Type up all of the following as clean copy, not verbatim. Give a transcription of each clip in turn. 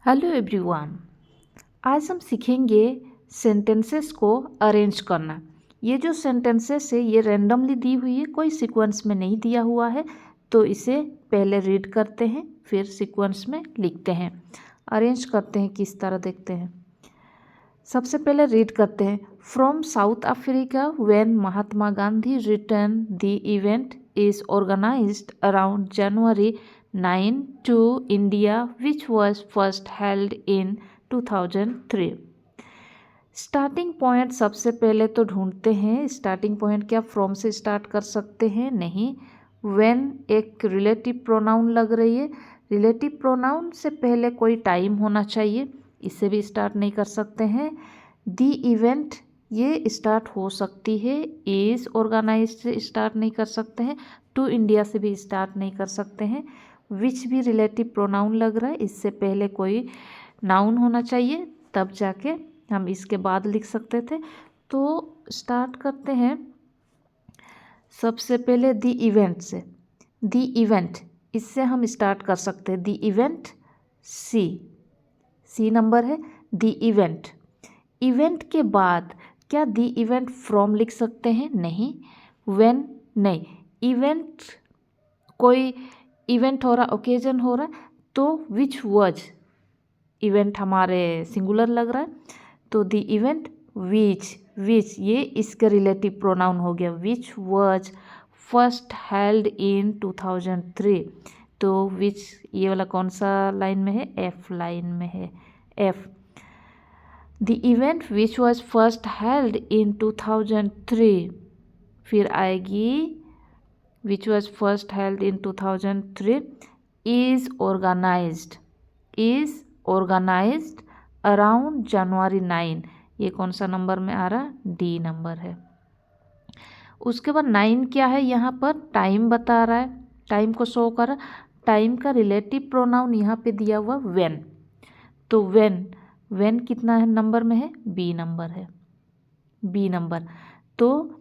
Hello everyone. आज हम सीखेंगे सेंटेंसेस को अरेंज करना। ये जो सेंटेंसेस है ये रैंडमली दी हुई है, कोई सीक्वेंस में नहीं दिया हुआ है। तो इसे पहले रीड करते हैं फिर सीक्वेंस में लिखते हैं। अरेंज करते हैं किस तरह देखते हैं। सबसे पहले रीड करते हैं। From South Africa when Mahatma Gandhi return the event is organised around January 9 to India, which was first held in 2003। Starting point सबसे पहले तो ढूंढते हैं। स्टार्टिंग पॉइंट क्या फ्रॉम से स्टार्ट कर सकते हैं? नहीं। व्हेन एक रिलेटिव प्रोनाउन लग रही है। रिलेटिव प्रोनाउन से पहले कोई टाइम होना चाहिए, इससे भी स्टार्ट नहीं कर सकते हैं। दी इवेंट ये स्टार्ट हो सकती है, इज ऑर्गेनाइज्ड से स्टार्ट नहीं कर सकते हैं, टू इंडिया से भी स्टार्ट नहीं कर सकते हैं। विच भी रिलेटिव प्रोनाउन लग रहा है, इससे पहले कोई नाउन होना चाहिए, तब जाके हम इसके बाद लिख सकते थे। तो स्टार्ट करते हैं सबसे पहले दी इवेंट से। दी इवेंट इससे हम स्टार्ट कर सकते हैं। दी इवेंट सी नंबर है। दी इवेंट इवेंट के बाद क्या दी इवेंट फ्रॉम लिख सकते हैं? नहीं। व्हेन नहीं। इवेंट कोई इवेंट हो रहा, ओकेजन हो रहा है, तो विच वॉज इवेंट हमारे सिंगुलर लग रहा है, तो द इवेंट विच ये इसके रिलेटिव प्रोनाउन हो गया। Which was first held in 2003। तो विच ये वाला कौन सा लाइन में है? एफ लाइन में है। F the event which was first held in 2003। फिर आएगी which was first held in 2003 is organized around January 9। ये कौन सा नंबर में आ रहा? डी नंबर है। उसके बाद 9 क्या है? यहाँ पर टाइम बता रहा है, टाइम को शो कर रहा है। टाइम का रिलेटिव प्रोनाउन यहाँ पे दिया हुआ व्हेन। तो व्हेन कितना है नंबर में है? बी नंबर है। बी नंबर तो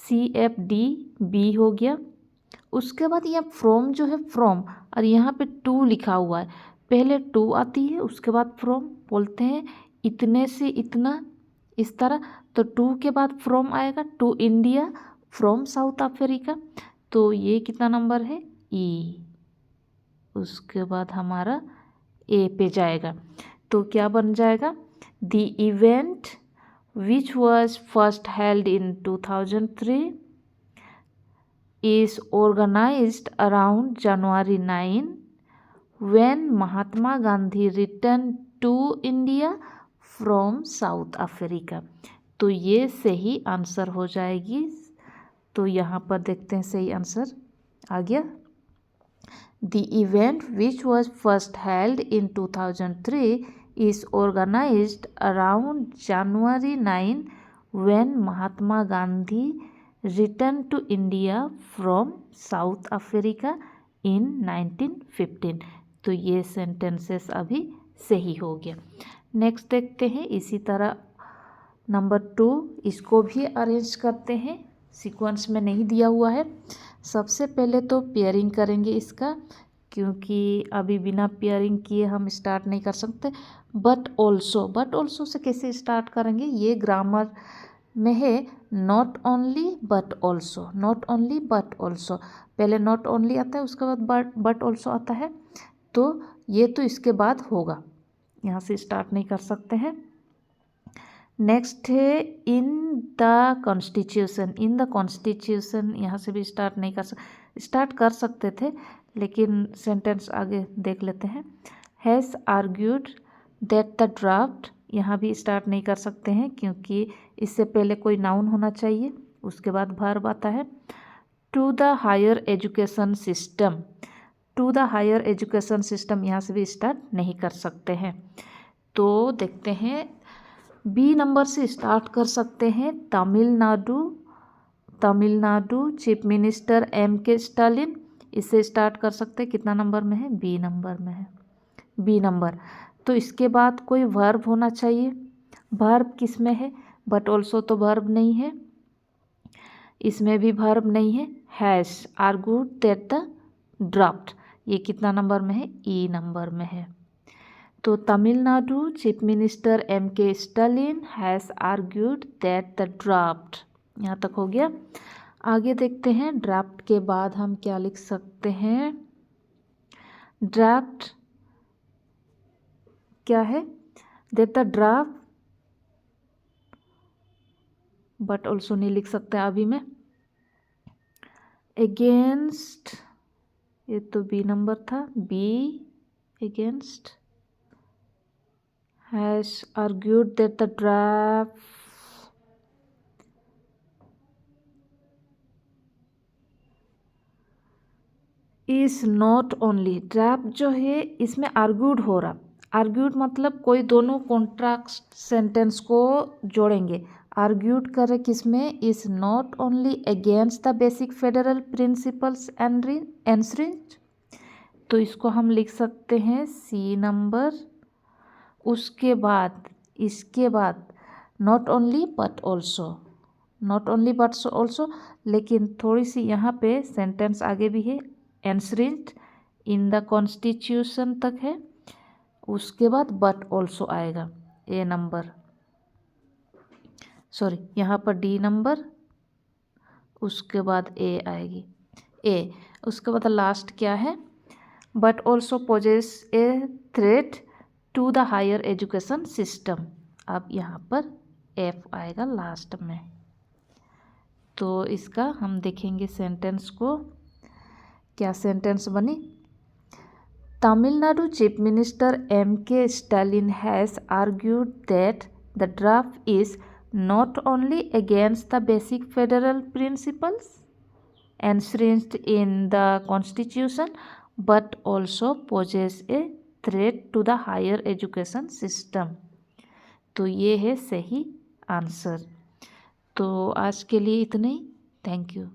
CFD बी हो गया। उसके बाद यहाँ फ्रॉम जो है फ्रॉम, और यहाँ पे टू लिखा हुआ है। पहले टू आती है, उसके बाद फ्रॉम। बोलते हैं इतने से इतना, इस तरह। तो टू के बाद फ्रॉम आएगा, to India from South Africa. तो ये कितना नंबर है? ई। उसके बाद हमारा ए पे जाएगा। तो क्या बन जाएगा? The event which was first held in 2003 is organized around January 9 when Mahatma Gandhi returned to India from South Africa। तो ये सही आंसर हो जाएगी। तो यहाँ पर देखते हैं सही आंसर आ गया। The event which was first held in 2003 is organized around January 9 when Mahatma Gandhi return to India from South Africa in 1915। तो ये सेंटेंसेस अभी सही हो गया। नेक्स्ट देखते हैं इसी तरह नंबर 2, इसको भी अरेंज करते हैं। सीक्वेंस में नहीं दिया हुआ है। सबसे पहले तो पेयरिंग करेंगे इसका, क्योंकि अभी बिना पेयरिंग किए हम स्टार्ट नहीं कर सकते। बट ऑल्सो से कैसे स्टार्ट करेंगे? ये ग्रामर में है। Not only but also, not only but also. पहले नॉट ओनली आता है, उसके बाद बट ऑल्सो आता है। तो ये तो इसके बाद होगा, यहाँ से स्टार्ट नहीं कर सकते हैं। नेक्स्ट है in the constitution. In the constitution यहाँ से भी स्टार्ट नहीं स्टार्ट कर सकते थे, लेकिन सेंटेंस आगे देख लेते हैं। Has argued that the draft, यहाँ भी स्टार्ट नहीं कर सकते हैं, क्योंकि इससे पहले कोई नाउन होना चाहिए, उसके बाद वर्ब आता है। To the higher education system, to the higher education system यहाँ से भी स्टार्ट नहीं कर सकते हैं। तो देखते हैं बी नंबर से स्टार्ट कर सकते हैं। Tamil Nadu chief minister MK Stalin, इससे स्टार्ट कर सकते हैं। कितना नंबर में है? बी नंबर में है। बी नंबर तो इसके बाद कोई वर्ब होना चाहिए। वर्ब किस में है? बट ऑल्सो तो वर्ब नहीं है, इसमें भी वर्ब नहीं है। Has argued that the draft, ये कितना नंबर में है? ई नंबर में है। तो Tamil Nadu chief minister M.K. Stalin has argued that the draft, यहाँ तक हो गया। आगे देखते हैं ड्राफ्ट के बाद हम क्या लिख सकते हैं। ड्राफ्ट क्या है, that the draft, but also नहीं लिख सकते अभी में। अगेंस्ट, ये तो बी नंबर था, be against has argued that the draft is not only, draft जो है इसमें आर्ग्यूड हो रहा, आर्ग्यूड मतलब कोई दोनों कॉन्ट्रैक्ट सेंटेंस को जोड़ेंगे, आर्ग्यूड करे किसमें, is not only against the basic federal principles answering, तो इसको हम लिख सकते हैं सी नंबर। उसके बाद इसके बाद not only but also, not only but also, लेकिन थोड़ी सी यहाँ पे सेंटेंस आगे भी है, एंसरिंग इन द कॉन्स्टिट्यूशन तक है, उसके बाद बट ऑल्सो आएगा, ए नंबर, सॉरी यहाँ पर डी नंबर, उसके बाद ए आएगी, ए, उसके बाद लास्ट क्या है, but also poses a threat to the higher education system, अब यहाँ पर एफ आएगा लास्ट में। तो इसका हम देखेंगे सेंटेंस को, क्या सेंटेंस बनी। Tamil Nadu chief minister M.K. Stalin has argued that the draft is not only against the basic federal principles enshrined in the constitution but also poses a threat to the higher education system, तो ये है सही answer. तो आज के लिए इतना ही, thank you.